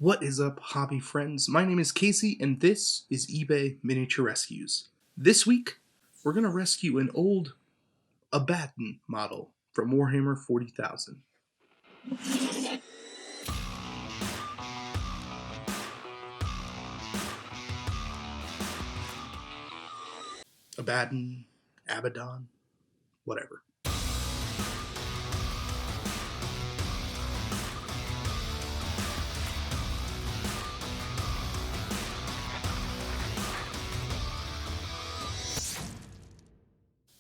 What is up, hobby friends? My name is Casey, and this is eBay Miniature Rescues. This week, we're going to rescue an old ABADDON model from Warhammer 40,000. ABADDON, whatever.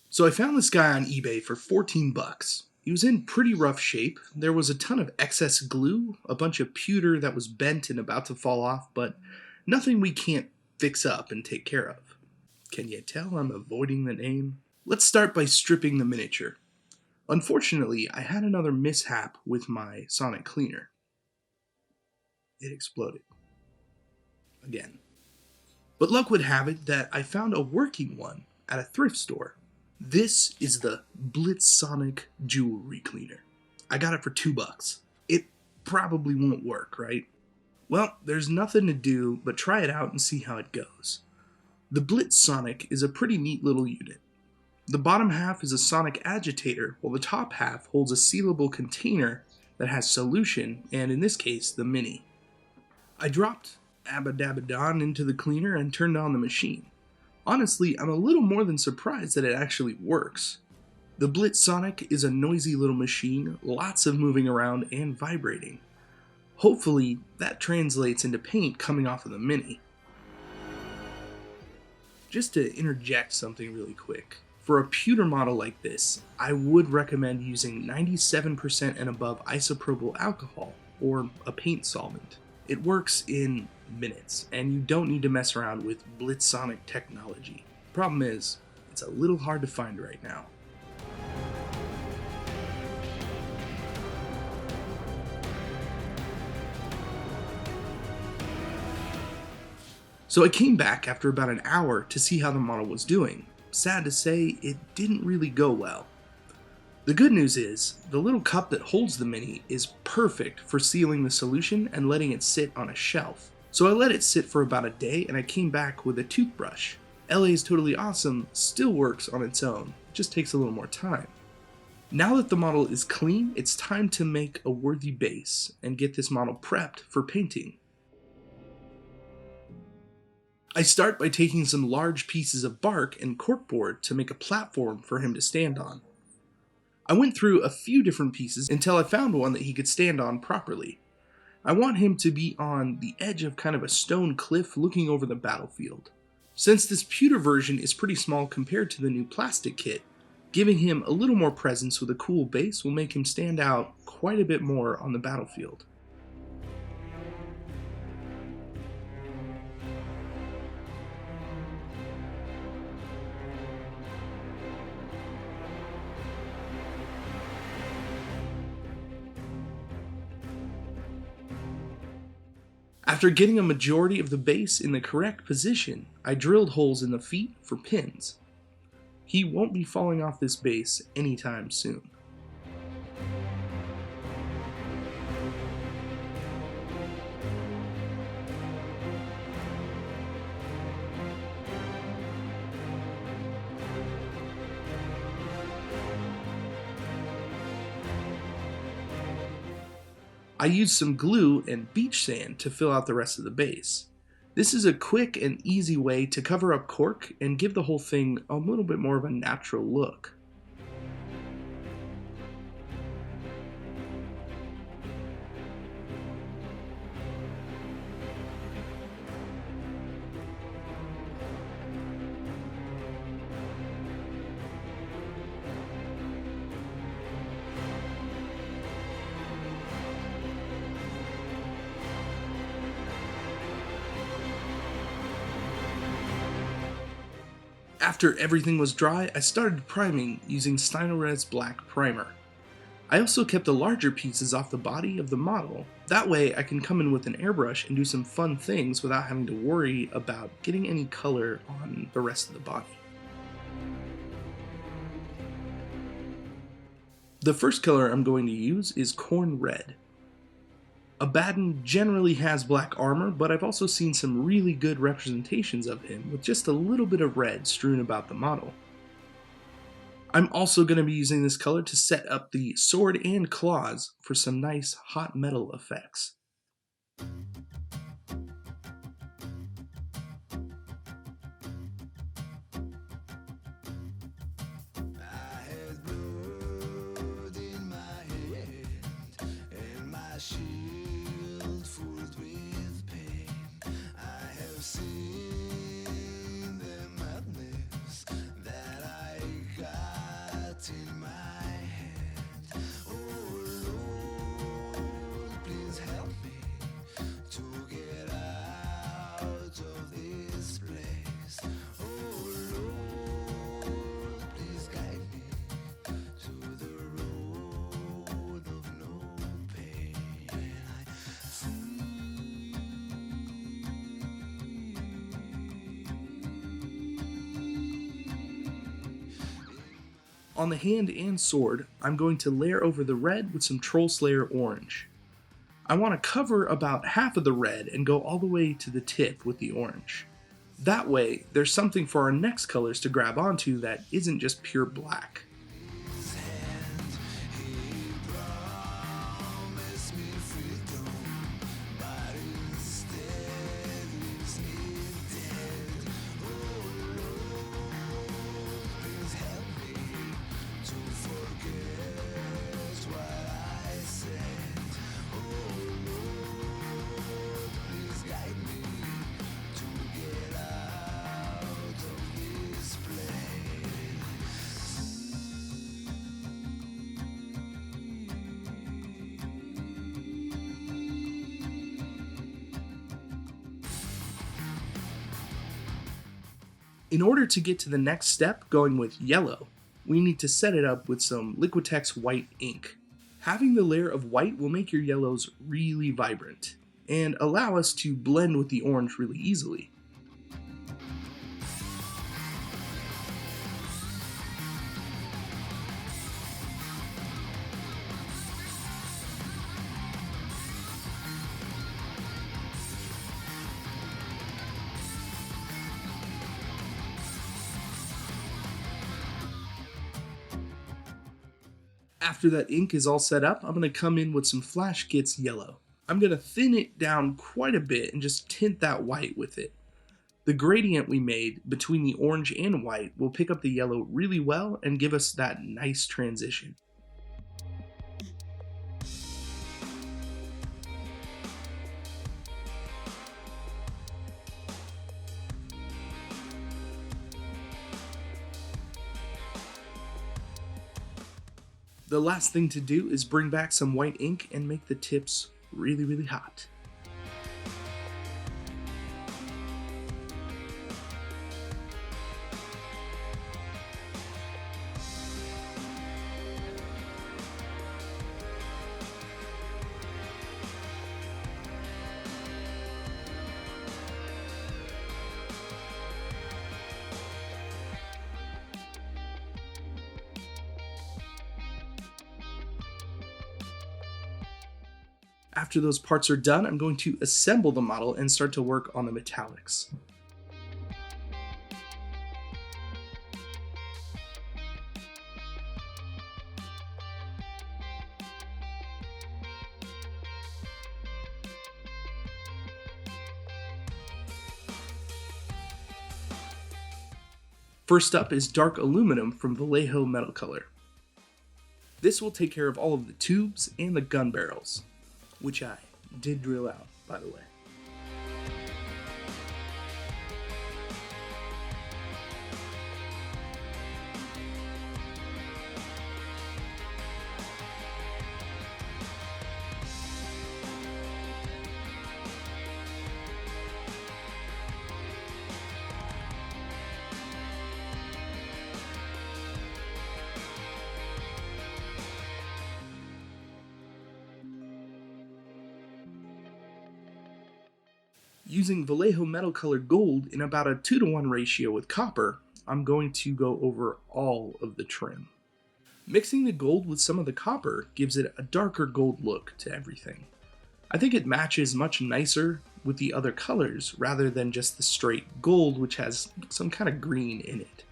So I found this guy on eBay for 14 bucks. He was in pretty rough shape. There was a ton of excess glue, a bunch of pewter that was bent and about to fall off, but nothing we can't fix up and take care of. Can you tell I'm avoiding the name? Let's start by stripping the miniature. Unfortunately, I had another mishap with my sonic cleaner. It exploded. Again. But luck would have it that I found a working one at a thrift store. This is the Sonic jewelry cleaner. I got it for $2. It probably won't work, right? Well, there's nothing to do but try it out and see how it goes. The Sonic is a pretty neat little unit. The bottom half is a sonic agitator, while the top half holds a sealable container that has solution, and in this case, the Mini. I dropped ABADDON into the cleaner and turned on the machine. Honestly, I'm a little more than surprised that it actually works. The Sonic is a noisy little machine, lots of moving around and vibrating. Hopefully, that translates into paint coming off of the Mini. Just to interject something really quick, for a pewter model like this, I would recommend using 97% and above isopropyl alcohol, or a paint solvent. It works in minutes, and you don't need to mess around with Sonic technology. Problem is, it's a little hard to find right now. So I came back after about an hour to see how the model was doing. Sad to say, it didn't really go well. The good news is, the little cup that holds the Mini is perfect for sealing the solution and letting it sit on a shelf. So I let it sit for about a day and I came back with a toothbrush. LA is Totally Awesome still works on its own, it just takes a little more time. Now that the model is clean, it's time to make a worthy base and get this model prepped for painting. I start by taking some large pieces of bark and corkboard to make a platform for him to stand on. I went through a few different pieces until I found one that he could stand on properly. I want him to be on the edge of kind of a stone cliff looking over the battlefield. Since this pewter version is pretty small compared to the new plastic kit, giving him a little more presence with a cool base will make him stand out quite a bit more on the battlefield. After getting a majority of the base in the correct position, I drilled holes in the feet for pins. He won't be falling off this base anytime soon. I used some glue and beach sand to fill out the rest of the base. This is a quick and easy way to cover up cork and give the whole thing a little bit more of a natural look. After everything was dry, I started priming using Stynylrez Black Primer. I also kept the larger pieces off the body of the model. That way I can come in with an airbrush and do some fun things without having to worry about getting any color on the rest of the body. The first color I'm going to use is Corn Red. ABADDON generally has black armor, but I've also seen some really good representations of him with just a little bit of red strewn about the model. I'm also going to be using this color to set up the sword and claws for some nice hot metal effects. On the hand and sword, I'm going to layer over the red with some Troll Slayer orange. I want to cover about half of the red and go all the way to the tip with the orange. That way, there's something for our next colors to grab onto that isn't just pure black. In order to get to the next step, going with yellow, we need to set it up with some Liquitex white ink. Having the layer of white will make your yellows really vibrant, and allow us to blend with the orange really easily. After that ink is all set up, I'm going to come in with some Flash Gits yellow. I'm going to thin it down quite a bit and just tint that white with it. The gradient we made between the orange and white will pick up the yellow really well and give us that nice transition. The last thing to do is bring back some white ink and make the tips really hot. After those parts are done, I'm going to assemble the model and start to work on the metallics. First up is dark aluminum from Vallejo Metal Color. This will take care of all of the tubes and the gun barrels, which I did drill out, by the way. Using Vallejo Metal Color Gold in about a 2-to-1 ratio with copper, I'm going to go over all of the trim. Mixing the gold with some of the copper gives it a darker gold look to everything. I think it matches much nicer with the other colors rather than just the straight gold, which has some kind of green in it.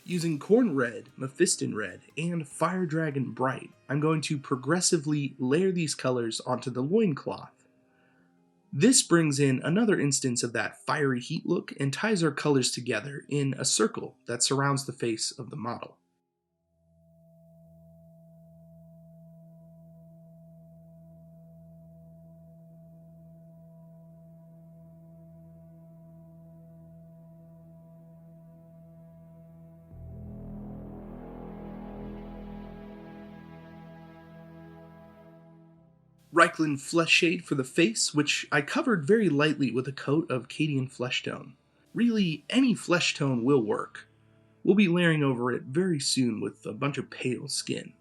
Using Corn Red, Mephiston Red, and Fire Dragon Bright, I'm going to progressively layer these colors onto the loincloth. This brings in another instance of that fiery heat look and ties our colors together in a circle that surrounds the face of the model. Reikland Flesh Shade for the face, which I covered very lightly with a coat of Cadian Flesh Tone. Really, any flesh tone will work. We'll be layering over it very soon with a bunch of pale skin.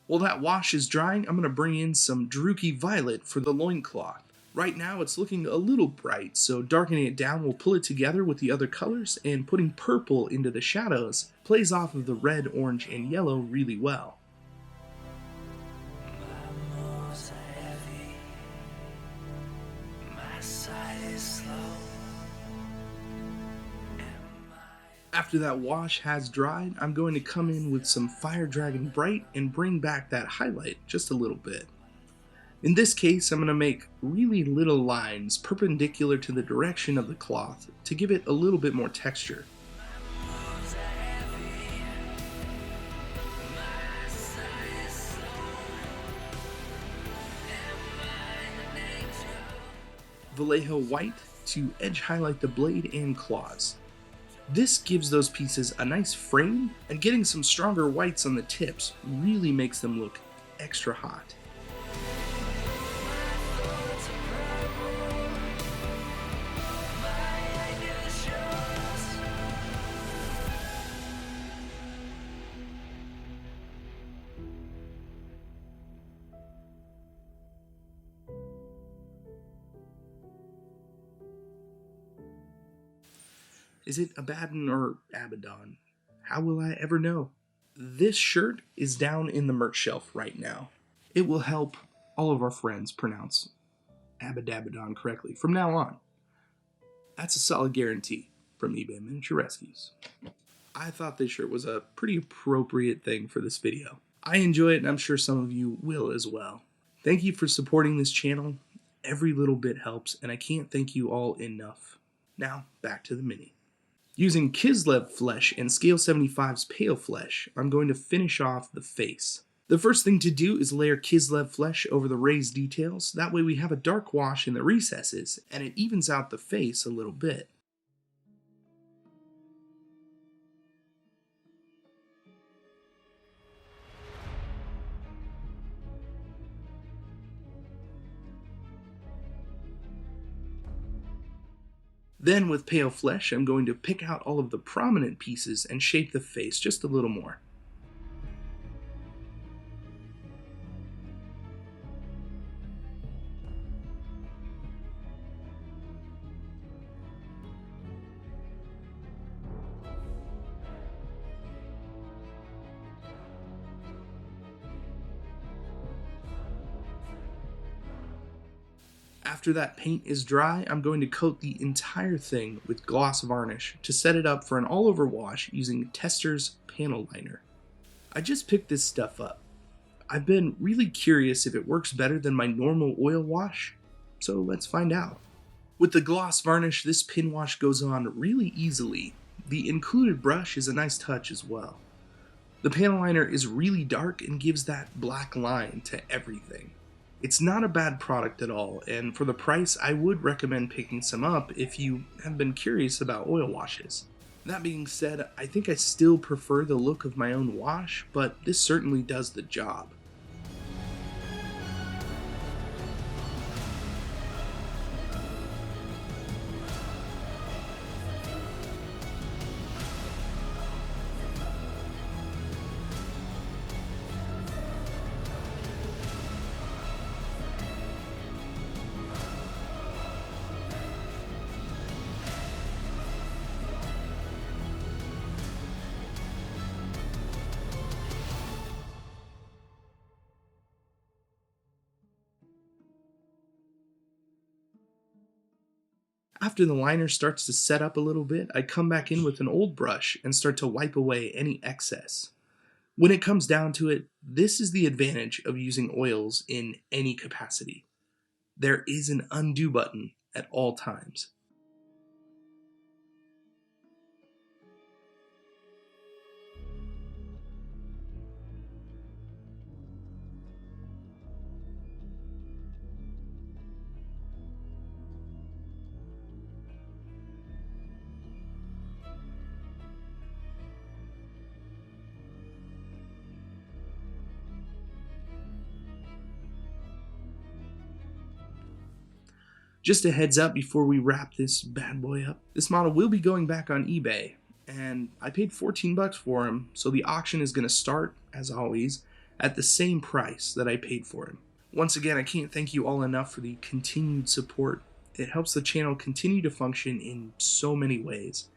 While that wash is drying, I'm going to bring in some Druchii Violet for the loincloth. Right now it's looking a little bright, so darkening it down will pull it together with the other colors, and putting purple into the shadows plays off of the red, orange, and yellow really well. After that wash has dried, I'm going to come in with some Fire Dragon Bright and bring back that highlight just a little bit. In this case, I'm going to make really little lines perpendicular to the direction of the cloth to give it a little bit more texture. Vallejo White to edge highlight the blade and claws. This gives those pieces a nice frame, and getting some stronger whites on the tips really makes them look extra hot. Is it ABADDON or ABADDON? How will I ever know? This shirt is down in the merch shelf right now. It will help all of our friends pronounce ABADDON correctly from now on. That's a solid guarantee from eBay Miniature Rescues. I thought this shirt was a pretty appropriate thing for this video. I enjoy it, and I'm sure some of you will as well. Thank you for supporting this channel. Every little bit helps, and I can't thank you all enough. Now, back to the mini. Using Kislev Flesh and Scale 75's Pale Flesh, I'm going to finish off the face. The first thing to do is layer Kislev Flesh over the raised details. That way we have a dark wash in the recesses, and it evens out the face a little bit. Then with Pale Flesh, I'm going to pick out all of the prominent pieces and shape the face just a little more. After that paint is dry, I'm going to coat the entire thing with gloss varnish to set it up for an all-over wash using Tester's panel liner. I just picked this stuff up. I've been really curious if it works better than my normal oil wash, so let's find out. With the gloss varnish, this pin wash goes on really easily. The included brush is a nice touch as well. The panel liner is really dark and gives that black line to everything. It's not a bad product at all, and for the price, I would recommend picking some up if you have been curious about oil washes. That being said, I think I still prefer the look of my own wash, but this certainly does the job. After the liner starts to set up a little bit, I come back in with an old brush and start to wipe away any excess. When it comes down to it, this is the advantage of using oils in any capacity. There is an undo button at all times. Just a heads up before we wrap this bad boy up, this model will be going back on eBay, and I paid 14 bucks for him, so the auction is going to start, as always, at the same price that I paid for him. Once again, I can't thank you all enough for the continued support. It helps the channel continue to function in so many ways,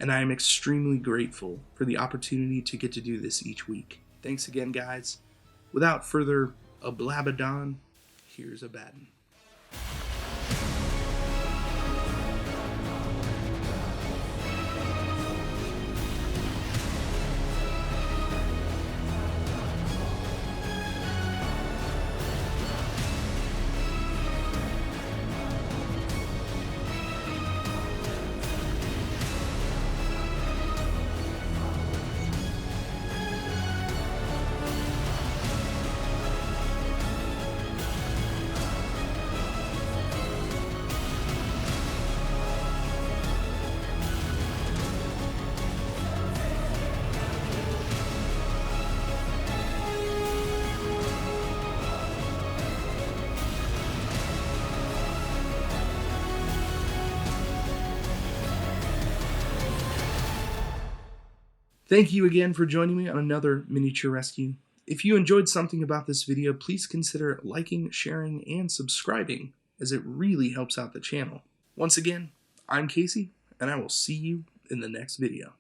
and I am extremely grateful for the opportunity to get to do this each week. Thanks again, guys. Without further ABADDON, here's ABADDON. Thank you again for joining me on another miniature rescue. If you enjoyed something about this video, please consider liking, sharing, and subscribing, as it really helps out the channel. Once again, I'm Casey, and I will see you in the next video.